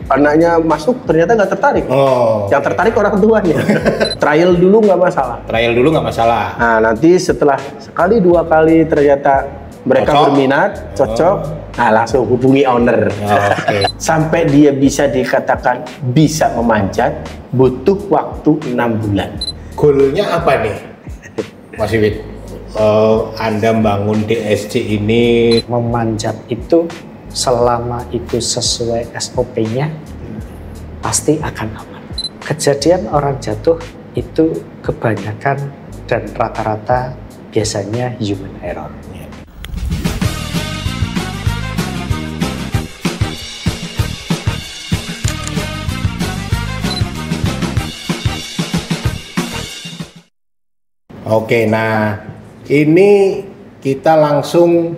anaknya masuk ternyata nggak tertarik. Oh. Yang tertarik orang tuanya. Trial dulu nggak masalah. Trial dulu nggak masalah. Nah, nanti setelah sekali dua kali ternyata mereka Cocok. berminat, cocok, nah langsung hubungi owner. Oke. Sampai dia bisa dikatakan bisa memanjat, butuh waktu 6 bulan. Goalnya apa nih, Mas Iwit? Anda bangun DSC ini Memanjat itu selama itu sesuai SOP-nya pasti akan aman. Kejadian orang jatuh itu kebanyakan dan rata-rata biasanya human error. Oke, nah ini kita langsung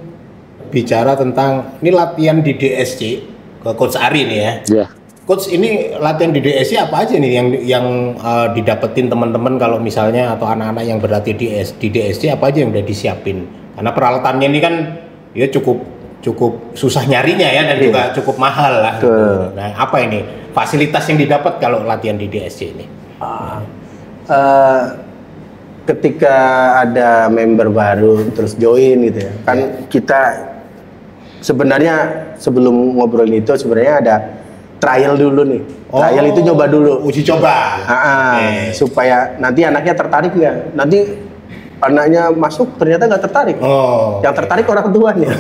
bicara tentang ini latihan di DSC ke Coach Ari nih ya. Ya. Coach, ini latihan di DSC apa aja nih yang didapetin teman-teman kalau misalnya atau anak-anak yang berlatih di DSC apa aja yang udah disiapin? Karena peralatannya ini kan ya cukup susah nyarinya ya dan juga cukup mahal lah. Nah, apa ini fasilitas yang didapat kalau latihan di DSC ini? Ketika ada member baru terus join gitu ya, kan kita sebenarnya sebelum ngobrolin itu sebenarnya ada trial dulu nih. Trial itu nyoba dulu. Uji coba. Supaya nanti anaknya tertarik nggak. Nanti anaknya masuk ternyata nggak tertarik. Yang tertarik orang tuanya.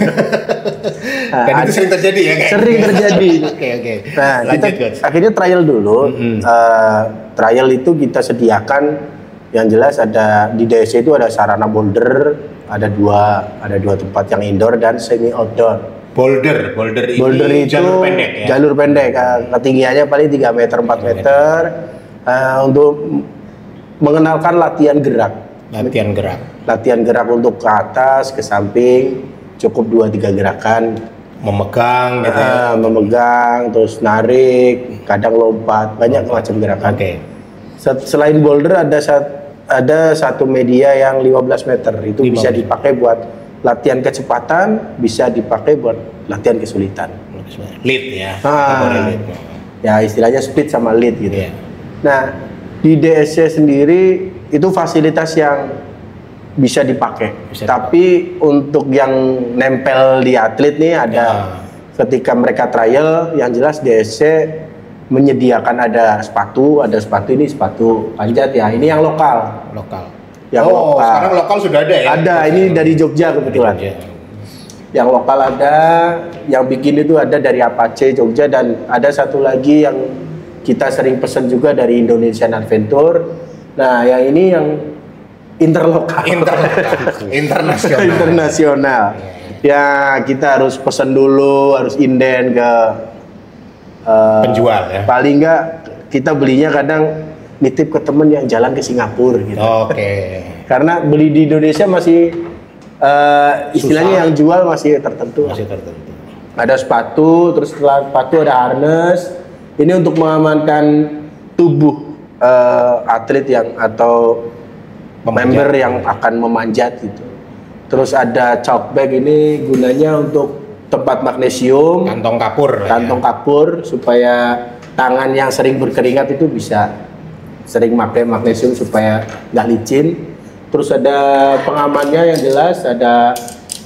Dan itu sering terjadi ya kayak? Sering terjadi. Oke. Nah, Lanjut, kita Coach. akhirnya trial dulu. Trial itu kita sediakan. Yang jelas ada di DSC itu ada sarana boulder, ada dua tempat yang indoor dan semi outdoor. Boulder ini itu jalur pendek ya. Jalur pendek, ketinggiannya paling 3 meter 4 meter untuk mengenalkan latihan gerak. Latihan gerak untuk ke atas, ke samping, cukup 2-3 gerakan. Memegang gitu ya. Memegang, terus narik, kadang lompat, banyak macam gerakan. Oke. Selain boulder ada satu media yang 15 meter itu bisa dipakai buat latihan kecepatan, bisa dipakai buat latihan kesulitan. Lead ya. Ya istilahnya speed sama lead gitu. Yeah. Nah di DSC sendiri itu fasilitas yang bisa dipakai. Tapi untuk yang nempel di atlet nih ada ketika mereka trial, yang jelas DSC menyediakan ada sepatu ini sepatu panjat ya, ini yang lokal. Yang lokal. Sekarang lokal sudah ada ya? Ada, ini dari Jogja kebetulan. Yang lokal ada, yang bikin itu ada dari Apache Jogja, dan ada satu lagi yang kita sering pesan juga dari Indonesian Adventure. Nah, yang ini yang interlokal. Internasional. Ya, kita harus pesan dulu, harus inden ke penjual ya. Paling enggak kita belinya kadang nitip ke temen yang jalan ke Singapura gitu. Karena beli di Indonesia masih istilahnya yang jual masih tertentu. Ada sepatu, terus setelah sepatu ada harness. Ini untuk mengamankan tubuh atlet yang atau member yang akan memanjat gitu. Terus ada chalk bag, ini gunanya untuk tempat magnesium, kantong kapur supaya tangan yang sering berkeringat itu bisa sering pakai magnesium supaya nggak licin. Terus ada pengamannya yang jelas, ada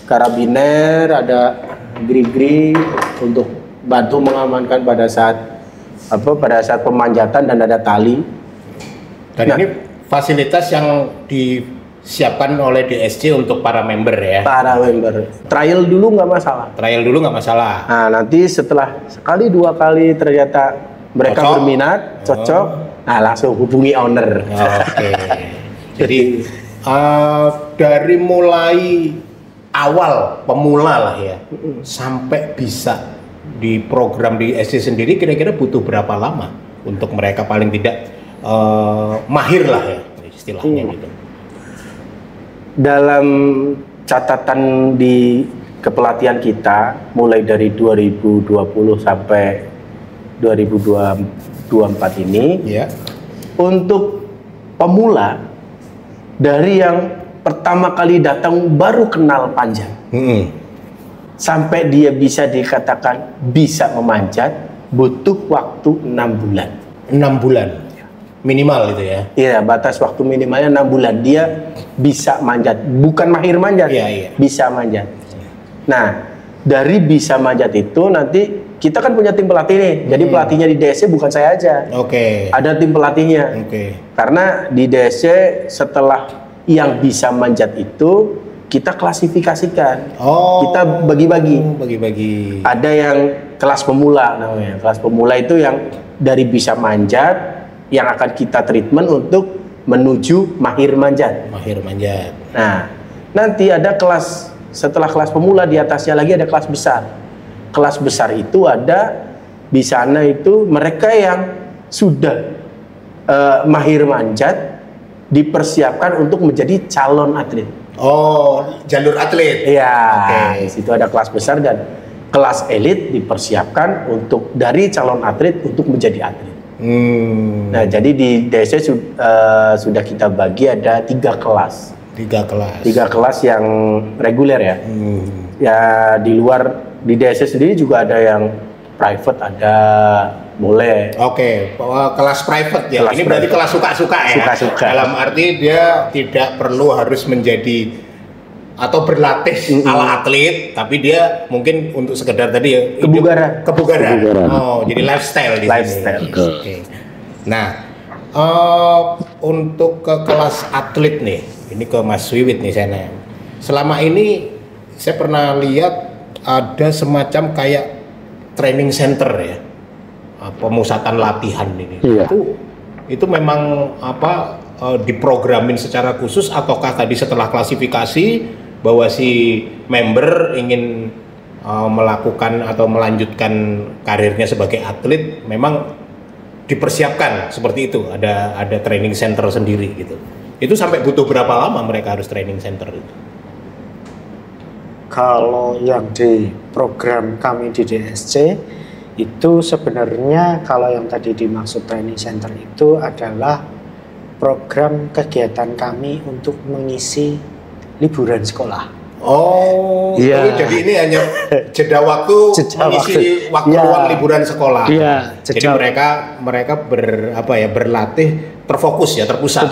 karabiner, ada grip untuk bantu mengamankan pada saat pada pemanjatan, dan ada tali. Dan ini fasilitas yang disiapkan oleh DSC untuk para member ya. Para member. Trial dulu nggak masalah. Nah, nanti setelah sekali dua kali ternyata mereka berminat, cocok, nah langsung hubungi owner. Jadi dari mulai awal pemula lah ya, sampai bisa di program di SC sendiri kira-kira butuh berapa lama untuk mereka paling tidak mahir lah ya istilahnya gitu. Dalam catatan di kepelatihan kita mulai dari 2020 sampai 2024 ini untuk pemula dari yang pertama kali datang baru kenal panjat sampai dia bisa dikatakan bisa memanjat butuh waktu 6 bulan. 6 bulan minimal itu ya? Iya, batas waktu minimalnya 6 bulan. Dia bisa manjat, bukan mahir manjat, bisa manjat. Nah, dari bisa manjat itu nanti kita kan punya tim pelatih nih. Jadi pelatihnya di DSC bukan saya aja. Ada tim pelatihnya. Karena di DSC setelah yang bisa manjat itu kita klasifikasikan. Kita bagi-bagi. Ada yang kelas pemula namanya. Kelas pemula itu yang dari bisa manjat yang akan kita treatment untuk menuju mahir manjat. Nah, nanti ada kelas setelah kelas pemula, di atasnya lagi ada kelas besar. Kelas besar itu ada di sana itu mereka yang sudah mahir manjat dipersiapkan untuk menjadi calon atlet. Jalur atlet. Iya. Di situ ada kelas besar dan kelas elit dipersiapkan untuk dari calon atlet untuk menjadi atlet. Nah, jadi di DSC sudah kita bagi ada 3 kelas. 3 kelas yang reguler ya. Ya di luar di DSC sendiri juga ada yang private, ada boleh. Kelas private ya. Ini berarti kelas suka-suka ya. Suka-suka. Dalam arti dia tidak perlu harus menjadi atau berlatih ala atlet, tapi dia mungkin untuk sekedar tadi ya kebugaran. Jadi lifestyle di sini. Nah, untuk ke kelas atlet nih, ini ke Mas Wiwit nih saya nanya. Selama ini saya pernah lihat ada semacam kayak training center ya, pemusatan latihan ini. Itu memang diprogramin secara khusus ataukah tadi setelah klasifikasi bahwa si member ingin melakukan atau melanjutkan karirnya sebagai atlet memang dipersiapkan seperti itu, ada training center sendiri gitu. Itu sampai butuh berapa lama mereka harus training center itu? Kalau yang di program kami di DSC itu sebenarnya kalau yang tadi dimaksud training center itu adalah program kegiatan kami untuk mengisi liburan sekolah. Jadi ini hanya jeda waktu mengisi waktu luang liburan sekolah. Jadi mereka berlatih terfokus ya, terpusat.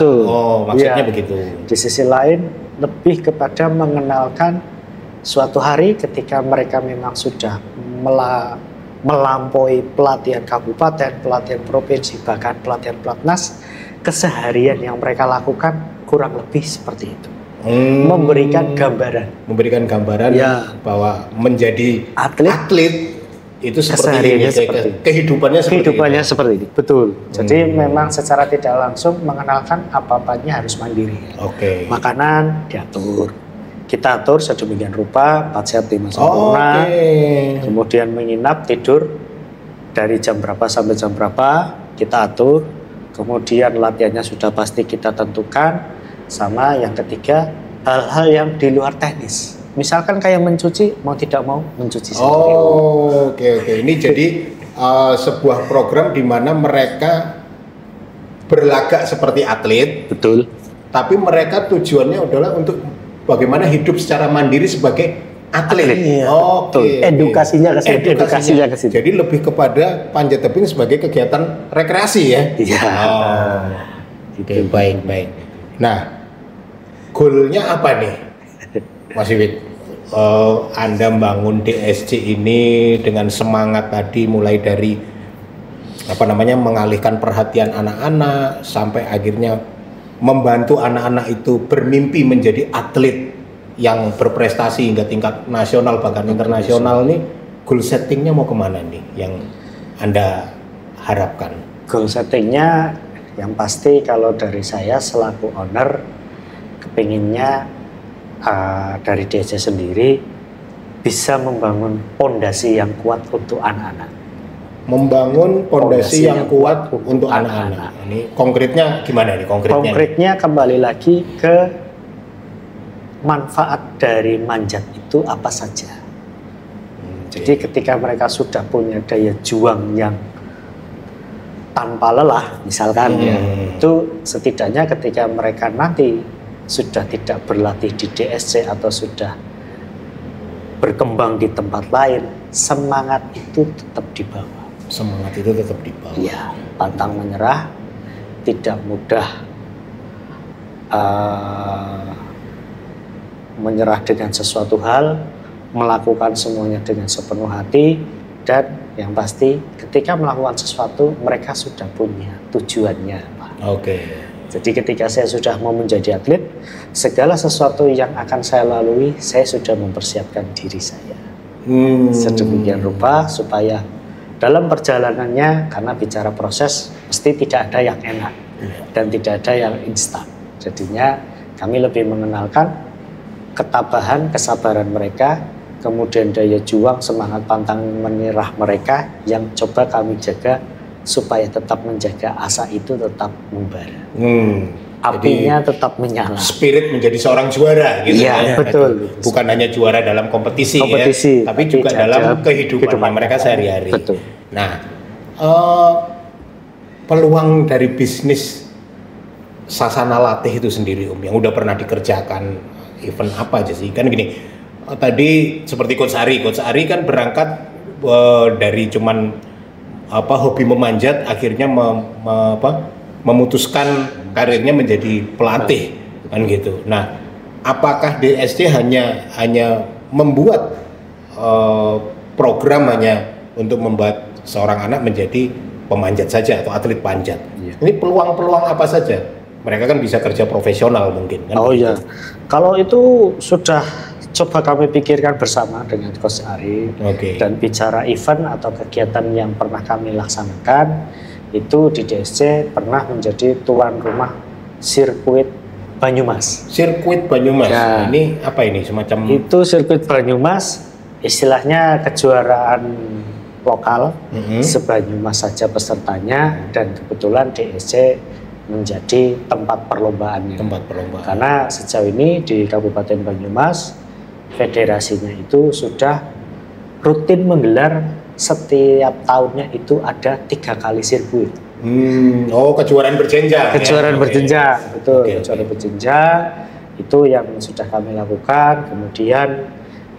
Maksudnya begitu. Di sisi lain lebih kepada mengenalkan suatu hari ketika mereka memang sudah melampaui pelatihan kabupaten, pelatihan provinsi, bahkan pelatihan pelatnas, keseharian yang mereka lakukan kurang lebih seperti itu. Memberikan gambaran bahwa menjadi atlet itu seperti kehidupannya seperti ini. Betul. Jadi memang secara tidak langsung mengenalkan apa-apanya harus mandiri. Makanan diatur, kita atur sedemikian rupa, 4 sehat 5 sempurna. Kemudian menginap, tidur dari jam berapa sampai jam berapa kita atur. Kemudian latihannya sudah pasti kita tentukan. Sama yang ketiga, hal-hal yang di luar teknis. Misalkan kayak mencuci, mau tidak mau mencuci sendiri. Ini jadi sebuah program di mana mereka berlagak seperti atlet. Betul. Tapi mereka tujuannya adalah untuk bagaimana hidup secara mandiri sebagai atlet. Edukasinya ke situ. Jadi lebih kepada panjat tebing sebagai kegiatan rekreasi ya. Baik. Nah, goalnya apa nih, Mas Wiwit? Anda membangun DSC ini dengan semangat tadi mulai dari mengalihkan perhatian anak-anak sampai akhirnya membantu anak-anak itu bermimpi menjadi atlet yang berprestasi hingga tingkat nasional bahkan internasional nih. Goal settingnya mau kemana nih yang Anda harapkan? Goal settingnya yang pasti kalau dari saya selaku owner kepinginnya dari DSC sendiri bisa membangun pondasi yang kuat untuk anak-anak. Membangun pondasi yang kuat untuk anak-anak. Ini konkretnya gimana nih? Konkretnya kembali lagi ke manfaat dari manjat itu apa saja. Jadi ketika mereka sudah punya daya juang yang tanpa lelah, misalkan itu setidaknya ketika mereka nanti sudah tidak berlatih di DSC atau sudah berkembang di tempat lain, semangat itu tetap dibawa. Semangat itu tetap dibawa. Iya, pantang menyerah, tidak mudah menyerah dengan sesuatu hal, melakukan semuanya dengan sepenuh hati, dan yang pasti ketika melakukan sesuatu mereka sudah punya tujuannya, Pak. Oke. Jadi ketika saya sudah mau menjadi atlet, segala sesuatu yang akan saya lalui, saya sudah mempersiapkan diri saya. Sedemikian rupa supaya dalam perjalanannya, karena bicara proses, mesti tidak ada yang enak dan tidak ada yang instan. Jadinya kami lebih mengenalkan ketabahan, kesabaran mereka, kemudian daya juang, semangat pantang menyerah mereka yang coba kami jaga supaya tetap menjaga asa itu tetap membara. Apinya tetap menyala. Spirit menjadi seorang juara gitu ya. Betul. Bukan hanya juara dalam kompetisi ya, tapi juga dalam kehidupan mereka sehari-hari. Betul. Nah, peluang dari bisnis Sasana Latih itu sendiri yang udah pernah dikerjakan, event apa aja sih? Kan gini, tadi seperti Coach Ari kan berangkat dari cuman hobi memanjat, akhirnya memutuskan karirnya menjadi pelatih kan gitu. Nah, apakah DSC hanya membuat program hanya untuk membuat seorang anak menjadi pemanjat saja atau atlet panjat? Ini peluang-peluang apa saja? Mereka kan bisa kerja profesional mungkin kan? Oh iya, kalau itu sudah coba kami pikirkan bersama dengan Coach Ari. Dan bicara event atau kegiatan yang pernah kami laksanakan, itu di DSC pernah menjadi tuan rumah sirkuit Banyumas. Sirkuit Banyumas. Ya. Ini apa ini semacam? Itu sirkuit Banyumas, istilahnya kejuaraan lokal, se-Banyumas saja pesertanya, dan kebetulan DSC menjadi tempat perlombaannya. Karena sejauh ini di Kabupaten Banyumas, federasinya itu sudah rutin menggelar setiap tahunnya itu ada 3 kali sirkuit. Kejuaraan berjenjang. Kejuaraan berjenjang, betul. Kejuaraan berjenjang itu yang sudah kami lakukan. Kemudian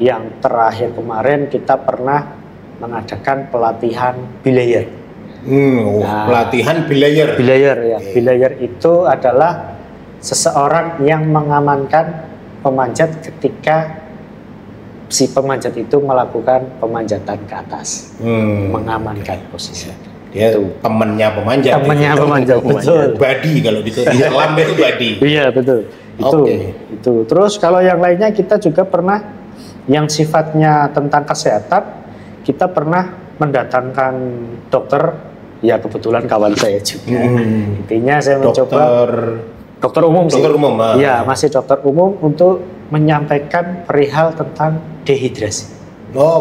yang terakhir kemarin kita pernah mengadakan pelatihan bilayer. Pelatihan bilayer. Bilayer ya. Bilayer itu adalah seseorang yang mengamankan pemanjat ketika si pemanjat itu melakukan pemanjatan ke atas, mengamankan posisi. Dia temannya pemanjat. Temannya pemanjat, betul. Badi kalau gitu. Selam itu badi. Iya betul. Itu. Terus kalau yang lainnya kita juga pernah yang sifatnya tentang kesehatan, kita pernah mendatangkan dokter. Ya kebetulan kawan saya juga. Intinya saya mencoba dokter umum sih. Dokter umum. Iya, masih dokter umum untuk menyampaikan perihal tentang dehidrasi.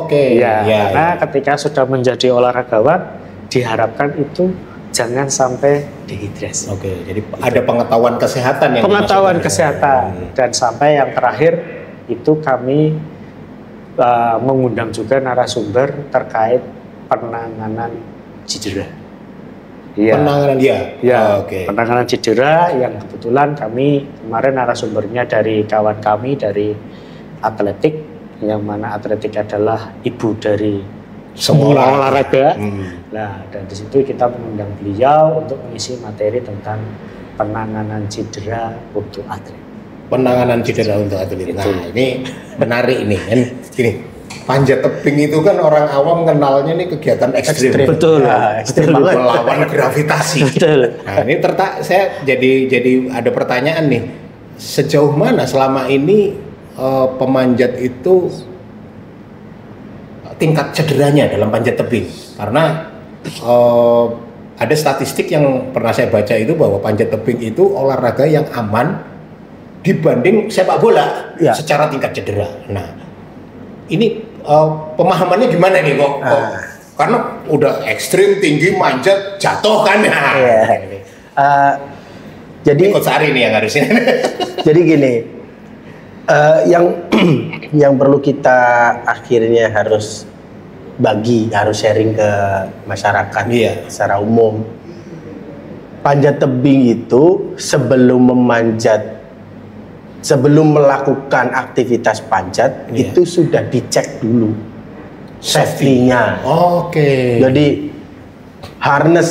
Karena ketika sudah menjadi olahragawan diharapkan itu jangan sampai dehidrasi. Jadi ada pengetahuan kesehatan yang kesehatan. Dan sampai yang terakhir itu kami mengundang juga narasumber terkait penanganan cedera. Penanganan cedera yang kebetulan kami kemarin narasumbernya dari kawan kami dari atletik, yang mana atletik adalah ibu dari semua olahraga. Nah, dan di situ kita mengundang beliau untuk mengisi materi tentang penanganan cedera untuk atlet. Penanganan cedera untuk atlet. Nah, ini menarik ini kan. Gini, panjat tebing itu kan orang awam kenalnya nih kegiatan ekstrim. Betul. Ekstrim banget. Melawan gravitasi. Betul. Nah, ini saya jadi ada pertanyaan nih. Sejauh mana selama ini pemanjat itu tingkat cederanya dalam panjat tebing? Karena ada statistik yang pernah saya baca itu bahwa panjat tebing itu olahraga yang aman dibanding sepak bola secara tingkat cedera. Nah, ini pemahamannya gimana nih kok? Karena udah ekstrim, tinggi, manjat, jatuh kan? Jadi Coach Ari nih yang harusnya. Jadi gini, yang perlu kita akhirnya harus sharing ke masyarakat secara umum. Panjat tebing itu sebelum melakukan aktivitas panjat itu sudah dicek dulu safety-nya. Jadi harness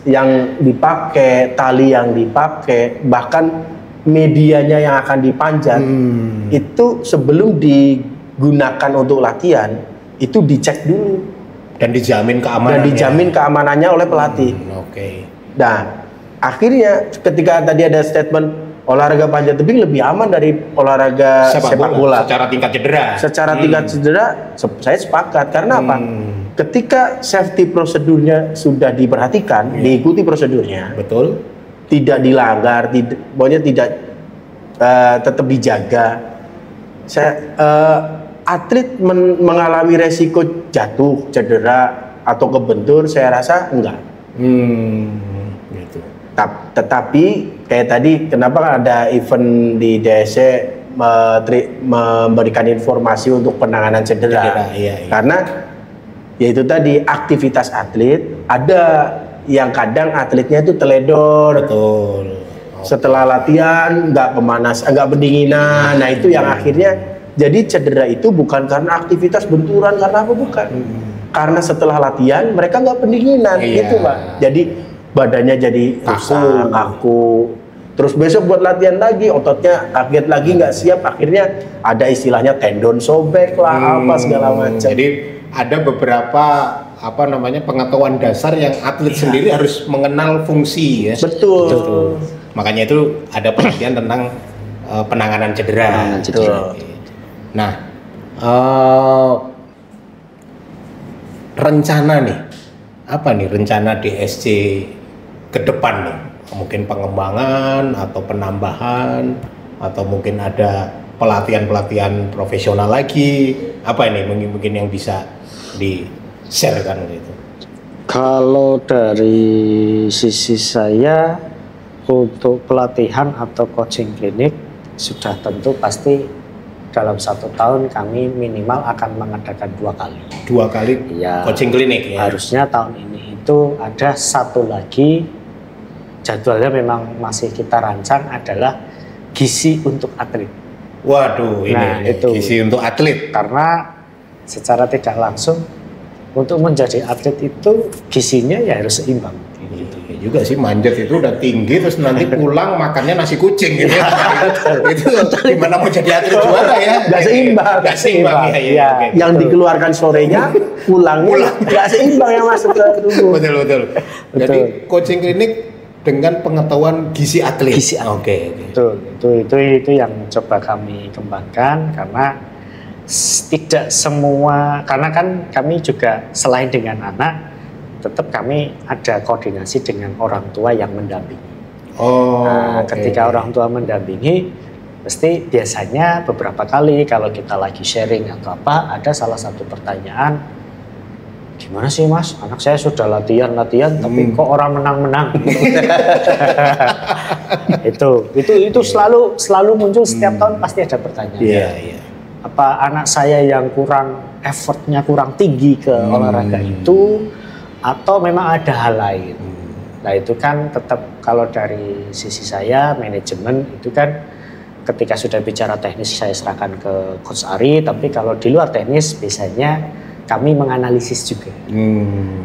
yang dipakai, tali yang dipakai, bahkan medianya yang akan dipanjat itu sebelum digunakan untuk latihan itu dicek dulu dan dijamin keamanannya oleh pelatih. Nah, akhirnya ketika tadi ada statement olahraga panjat tebing lebih aman dari olahraga sepak bola secara tingkat cedera, saya sepakat. Karena apa? Ketika safety prosedurnya sudah diperhatikan, diikuti prosedurnya, betul, tidak dilanggar, pokoknya tidak tetap dijaga. Atlet mengalami resiko jatuh, cedera atau kebentur, saya rasa enggak. Gitu. Tetapi kayak tadi, kenapa ada event di DSC memberikan informasi untuk penanganan cedera? Iya. Karena yaitu tadi aktivitas atlet, ada yang kadang atletnya itu teledor. Betul. Setelah latihan nggak pendinginan. Nah itu yang akhirnya jadi cedera itu bukan karena aktivitas benturan, karena apa, bukan. Karena setelah latihan mereka nggak pendinginan, gitu Pak. Jadi badannya jadi kaku. Terus besok buat latihan lagi, ototnya kaget lagi, nggak siap. Akhirnya ada istilahnya tendon sobek lah, apa segala macam. Jadi ada beberapa pengetahuan dasar yang atlet sendiri harus mengenal fungsi ya. Betul. Makanya itu ada penelitian tentang penanganan cedera. Nah, rencana nih, apa nih rencana DSC ke depan nih? Mungkin pengembangan atau penambahan, atau mungkin ada pelatihan profesional lagi. Apa ini mungkin yang bisa di-share-kan gitu? Kalau dari sisi saya, untuk pelatihan atau coaching klinik sudah tentu pasti dalam 1 tahun kami minimal akan mengadakan 2 kali. 2 kali ya, coaching klinik ya? Harusnya tahun ini itu ada 1 lagi, jadwalnya memang masih kita rancang, adalah gizi untuk atlet. Waduh, ini itu gizi untuk atlet. Karena secara tidak langsung untuk menjadi atlet itu gizinya ya harus seimbang. Juga sih, manjat itu udah tinggi terus nanti pulang makannya nasi kucing gitu ya. Itu gimana mau jadi atlet juara ya? Gak seimbang. Ya. Yang dikeluarkan sorenya, pulangnya gak seimbang yang masuk ke tubuh. Betul. Jadi coaching klinik dengan pengetahuan gizi atlet. Oke. Itu yang coba kami kembangkan, karena tidak semua, karena kan kami juga selain dengan anak, tetap kami ada koordinasi dengan orang tua yang mendampingi. Ketika orang tua mendampingi, pasti biasanya beberapa kali kalau kita lagi sharing atau apa, ada salah satu pertanyaan, gimana sih Mas, anak saya sudah latihan tapi kok orang menang-menang? itu selalu muncul setiap tahun, pasti ada pertanyaan. Iya. Apa anak saya yang effortnya kurang tinggi ke olahraga itu, atau memang ada hal lain? Nah itu kan tetap, kalau dari sisi saya manajemen itu kan ketika sudah bicara teknis saya serahkan ke Coach Ari, tapi kalau di luar teknis biasanya kami menganalisis juga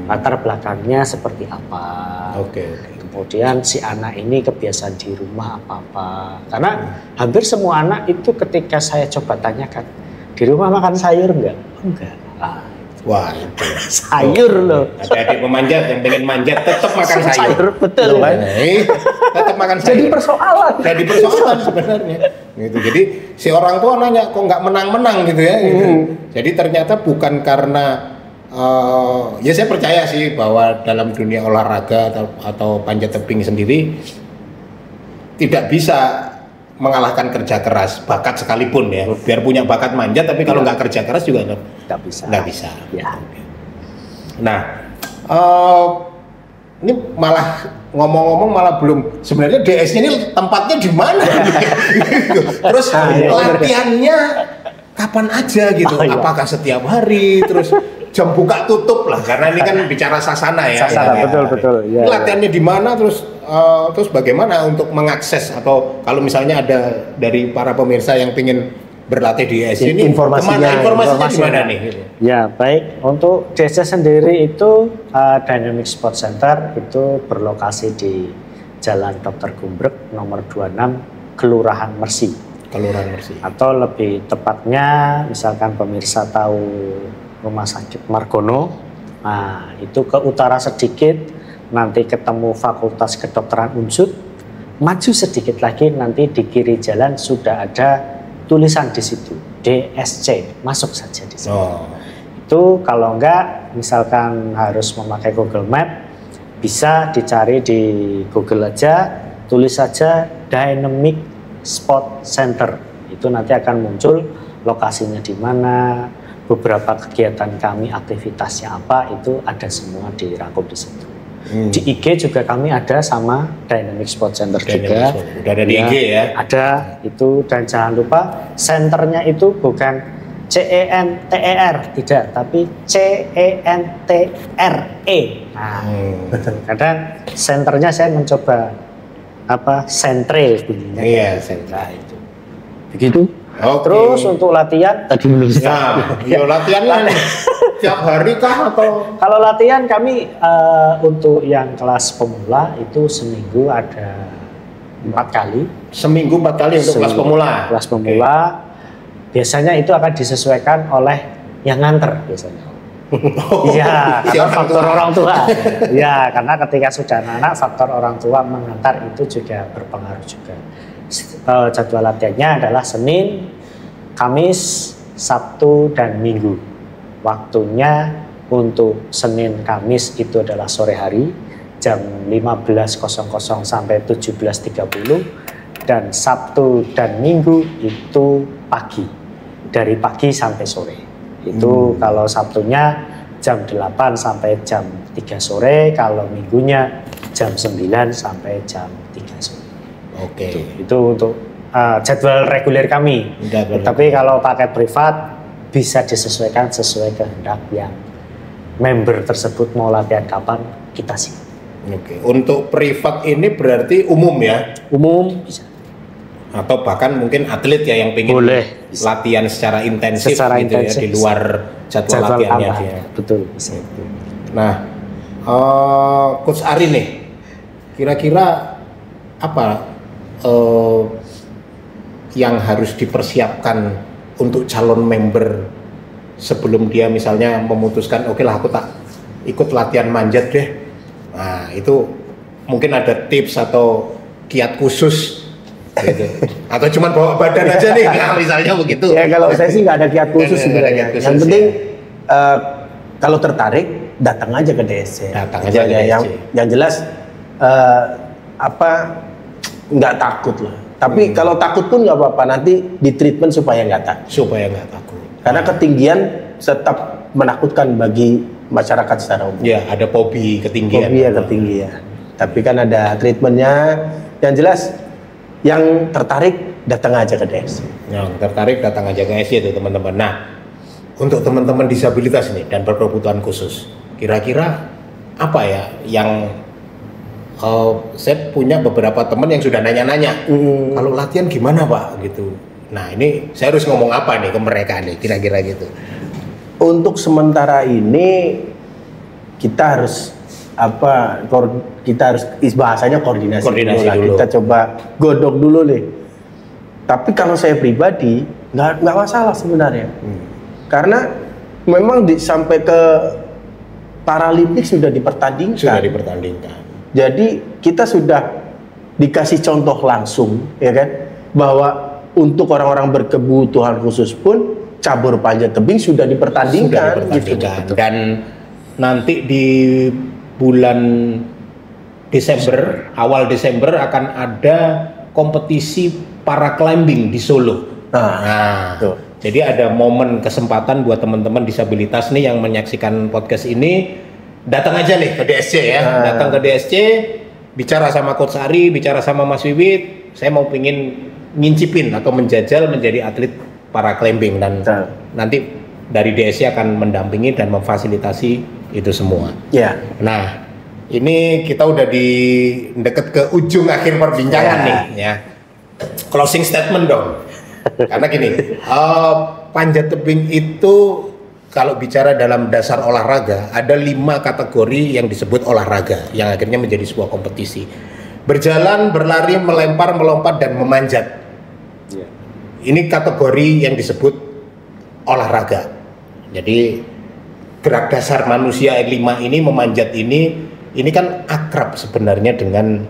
latar belakangnya seperti apa. Kemudian si anak ini kebiasaan di rumah apa-apa, karena hampir semua anak itu ketika saya coba tanyakan, di rumah makan sayur enggak? Wah, sayur loh. Ada adik pemanjat yang pengen manjat tetap makan sayur. Betul kan? Tetap makan sayur. Jadi persoalan sebenarnya. Gitu. Jadi si orang tua nanya kok nggak menang-menang gitu ya. Gitu. Jadi ternyata bukan karena ya saya percaya sih bahwa dalam dunia olahraga atau panjat tebing sendiri tidak bisa mengalahkan kerja keras, bakat sekalipun ya. Biar punya bakat manjat, tapi kalau nggak kerja keras juga nggak bisa. Ya. Nah, ini malah ngomong-ngomong malah belum, sebenarnya DS ini tempatnya di mana? Terus latihannya kapan aja gitu? Apakah setiap hari? Terus jam buka tutup lah, karena ini kan bicara sasana ya. Sasana, betul. Ya, latihannya di mana, terus bagaimana untuk mengakses, atau kalau misalnya ada dari para pemirsa yang ingin berlatih di DSC ini informasinya di mana nih? Ya, baik. Untuk DSC sendiri itu Dynamic Sport Center itu berlokasi di Jalan Dr. Gumbrek nomor 26 Kelurahan Mersi. Atau lebih tepatnya misalkan pemirsa tahu Rumah Sakit Margono, nah itu ke utara sedikit nanti ketemu Fakultas Kedokteran Unsud, maju sedikit lagi nanti di kiri jalan sudah ada tulisan di situ DSC, masuk saja di situ. Itu kalau enggak misalkan harus memakai Google Map bisa dicari di Google aja, tulis saja Dynamic Sport Center, itu nanti akan muncul lokasinya di mana, beberapa kegiatan kami, aktivitasnya apa, itu ada semua dirangkum di situ. Di IG juga kami ada sama Dynamic Sport Center juga. Udah ada di IG ya? Ada itu, dan jangan lupa senternya itu bukan CENTER tidak, tapi CENTRE. Nah, kadang senternya saya mencoba sentre bunyinya. Iya, sentra itu. Begitu. Okay. Terus untuk latihan tadi belum. Latihan tiap hari kah atau? Kalau latihan kami untuk yang kelas pemula itu seminggu ada 4 kali. Seminggu 4 kali untuk kelas pemula. Kelas pemula. Biasanya itu akan disesuaikan oleh yang nganter biasanya. Iya, karena faktor orang tua. Iya, karena ketika sudah anak, faktor orang tua mengantar itu juga berpengaruh juga. Jadwal latihannya adalah Senin, Kamis, Sabtu, dan Minggu. Waktunya untuk Senin, Kamis itu adalah sore hari, jam 15.00 sampai 17.30, dan Sabtu dan Minggu itu pagi, dari pagi sampai sore. Itu kalau Sabtunya jam 8 sampai jam 3 sore, kalau Minggunya jam 9 sampai jam 3 sore. Oke. Itu untuk jadwal reguler kami. Tapi kalau paket privat bisa disesuaikan sesuai kehendak yang member tersebut mau latihan kapan, kita sih. Oke. Untuk privat ini berarti umum ya? Umum bisa. Atau bahkan mungkin atlet ya yang pengen latihan secara intensif gitu ya di luar jadwal latihannya dia. Betul, bisa. Nah, Coach Ari nih, kira-kira apa yang harus dipersiapkan untuk calon member sebelum dia misalnya memutuskan oke lah aku tak ikut latihan manjat deh. Nah, itu mungkin ada tips atau kiat khusus gitu. Atau cuma bawa badan aja nih, nah, misalnya begitu. Ya kalau saya sih nggak ada kiat khusus sebenarnya. Yang penting kalau tertarik datang aja ke DSC. Datang aja ke DSC. Yang jelas nggak takut lah. Tapi kalau takut pun nggak apa-apa, nanti di treatment supaya nggak takut. Karena ketinggian tetap menakutkan bagi masyarakat secara umum. Ya, ada fobi ketinggian. Ketinggian. Tapi kan ada treatmentnya. Yang jelas yang tertarik datang aja ke DSC. Yang tertarik datang aja ke DSC itu teman-teman. Nah, untuk teman-teman disabilitas ini dan berkebutuhan khusus, kira-kira apa ya yang saya punya beberapa teman yang sudah nanya-nanya, kalau latihan gimana Pak gitu. Nah ini saya harus ngomong apa nih ke mereka nih kira-kira gitu. Untuk sementara ini kita harus bahasanya koordinasi dulu. Kita coba godok dulu nih. Tapi kalau saya pribadi nggak masalah sebenarnya, karena memang sampai ke Paralimpik sudah dipertandingkan. Jadi kita sudah dikasih contoh langsung, ya kan, bahwa untuk orang-orang berkebutuhan khusus pun cabur panjat tebing sudah dipertandingkan. Gitu. Dan nanti di bulan Desember, awal Desember akan ada kompetisi para climbing di Solo. Jadi ada momen kesempatan buat teman-teman disabilitas nih yang menyaksikan podcast ini, datang aja nih ke DSC ya, datang ke DSC, bicara sama Coach Ari, bicara sama Mas Wiwit, saya mau pingin ngincipin atau menjajal menjadi atlet para climbing, dan nanti dari DSC akan mendampingi dan memfasilitasi itu semua. Ya. Nah, ini kita udah di deket ke ujung akhir perbincangan nih ya. Closing statement dong. Karena gini, panjat tebing itu kalau bicara dalam dasar olahraga ada 5 kategori yang disebut olahraga yang akhirnya menjadi sebuah kompetisi. Berjalan, berlari, melempar, melompat, dan memanjat. Ini kategori yang disebut olahraga. Jadi gerak dasar manusia 5 ini, memanjat ini kan akrab sebenarnya dengan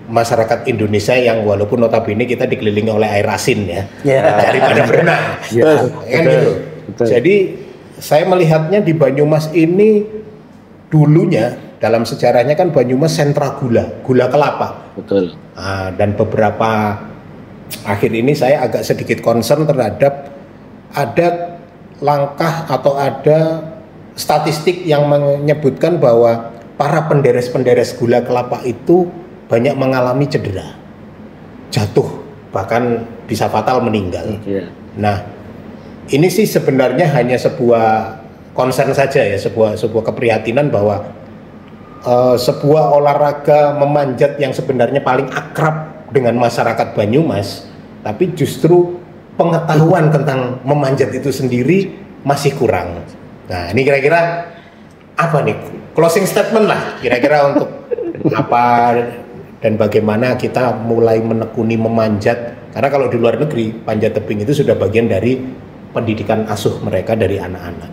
masyarakat Indonesia yang walaupun notabene kita dikelilingi oleh air asin ya, daripada berenang. Kan gitu. Jadi saya melihatnya di Banyumas ini dulunya dalam sejarahnya kan Banyumas sentra gula kelapa. Betul. Dan beberapa akhir ini saya agak sedikit concern terhadap ada langkah atau ada statistik yang menyebutkan bahwa para penderes-penderes gula kelapa itu banyak mengalami cedera, jatuh, bahkan bisa fatal meninggal. Nah, ini sih sebenarnya hanya sebuah concern saja ya, sebuah keprihatinan bahwa sebuah olahraga memanjat yang sebenarnya paling akrab dengan masyarakat Banyumas, tapi justru pengetahuan tentang memanjat itu sendiri masih kurang. Nah, ini kira-kira apa nih closing statement lah kira-kira untuk apa dan bagaimana kita mulai menekuni memanjat, karena kalau di luar negeri panjat tebing itu sudah bagian dari pendidikan asuh mereka dari anak-anak.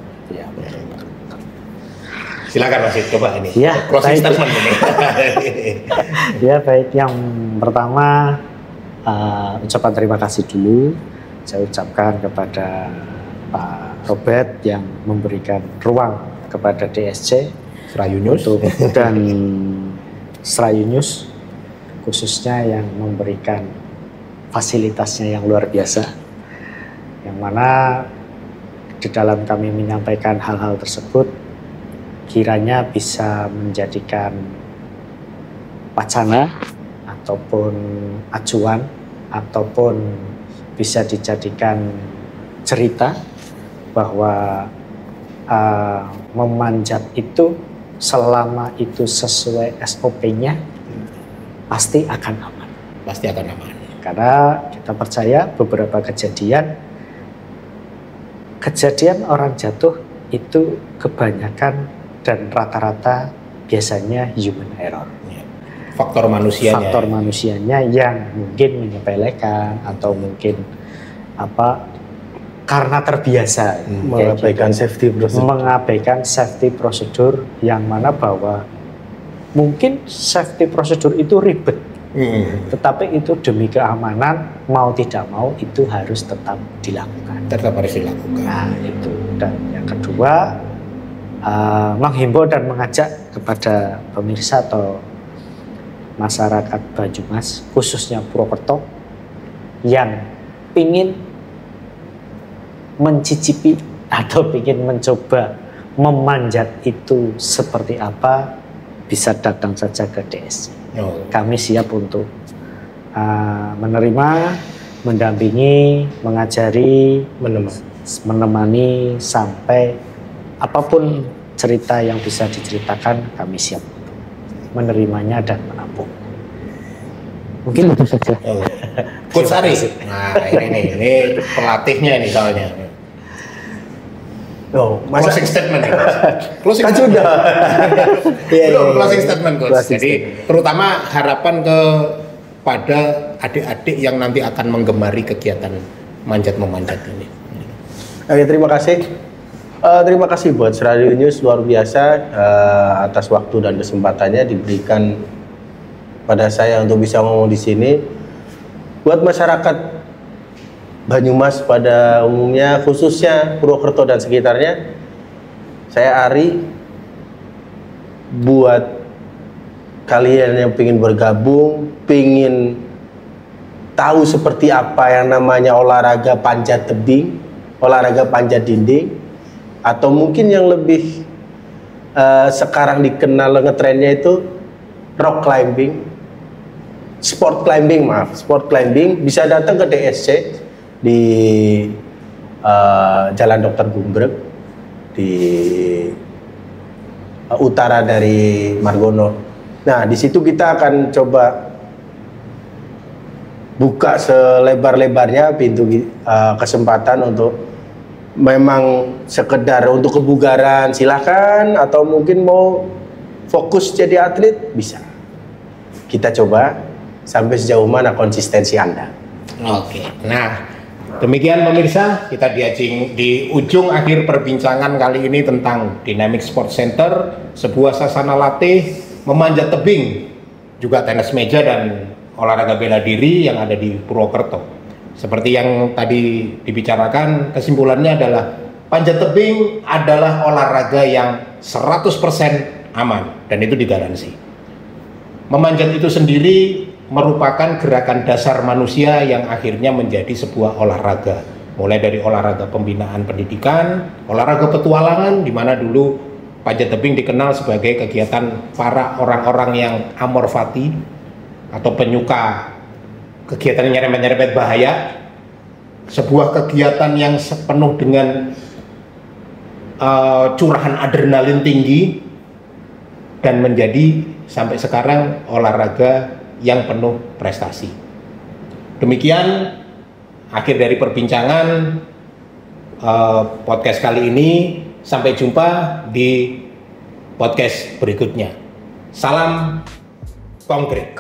Silakan Mas, coba ini closing statement ini. Ya baik, yang pertama ucapan terima kasih dulu saya ucapkan kepada Pak Robert yang memberikan ruang kepada DSC Srayunius dan Srayunius khususnya yang memberikan fasilitasnya yang luar biasa, yang mana di dalam kami menyampaikan hal-hal tersebut kiranya bisa menjadikan wacana ataupun acuan ataupun bisa dijadikan cerita bahwa memanjat itu selama itu sesuai SOP-nya pasti akan aman. Pasti akan aman. Karena kita percaya beberapa kejadian orang jatuh itu kebanyakan dan rata-rata biasanya human error. Faktor manusianya yang mungkin menyepelekan atau mungkin karena terbiasa mengabaikan safety prosedur yang mana bahwa mungkin safety prosedur itu ribet, tetapi itu demi keamanan mau tidak mau itu harus tetap dilakukan. Nah, itu. Dan yang kedua, menghimbau dan mengajak kepada pemirsa atau masyarakat Banyumas khususnya Purwokerto yang ingin mencicipi atau ingin mencoba memanjat itu seperti apa, bisa datang saja ke DSC. Kami siap untuk menerima, mendampingi, mengajari, menemani sampai apapun cerita yang bisa diceritakan, kami siap menerimanya dan menampung. Mungkin itu saja. Coach Ari. Nah, ini pelatihnya ini soalnya. Closing statement ya, Coach. Kan sudah. Closing statement, Coach. Jadi terutama harapan kepada adik-adik yang nanti akan menggemari kegiatan memanjat ini. Oke, terima kasih. Terima kasih buat Srayunius, luar biasa atas waktu dan kesempatannya diberikan pada saya untuk bisa ngomong di sini. Buat masyarakat Banyumas pada umumnya, khususnya Purwokerto dan sekitarnya, saya Ari. Buat kalian yang ingin bergabung, ingin tahu seperti apa yang namanya olahraga panjat tebing, olahraga panjat dinding, atau mungkin yang lebih sekarang dikenal ngetrennya itu rock climbing, sport climbing, bisa datang ke DSC di Jalan Dr. Gumbrek di utara dari Margono. Nah, di situ kita akan coba buka selebar-lebarnya pintu kesempatan untuk memang sekedar untuk kebugaran silahkan, atau mungkin mau fokus jadi atlet bisa. Kita coba sampai sejauh mana konsistensi Anda. Oke, nah demikian pemirsa, kita di ujung akhir perbincangan kali ini tentang Dynamic Sport Center, sebuah sasana latih, memanjat tebing, juga tenis meja dan olahraga bela diri yang ada di Purwokerto. Seperti yang tadi dibicarakan, kesimpulannya adalah panjat tebing adalah olahraga yang 100% aman dan itu digaransi. Memanjat itu sendiri merupakan gerakan dasar manusia yang akhirnya menjadi sebuah olahraga. Mulai dari olahraga pembinaan pendidikan, olahraga petualangan, di mana dulu panjat tebing dikenal sebagai kegiatan para orang-orang yang amor fati atau penyuka kegiatan nyerempet-nyerempet bahaya. Sebuah kegiatan yang penuh dengan curahan adrenalin tinggi dan menjadi sampai sekarang olahraga yang penuh prestasi. Demikian akhir dari perbincangan podcast kali ini. Sampai jumpa di podcast berikutnya. Salam konkret.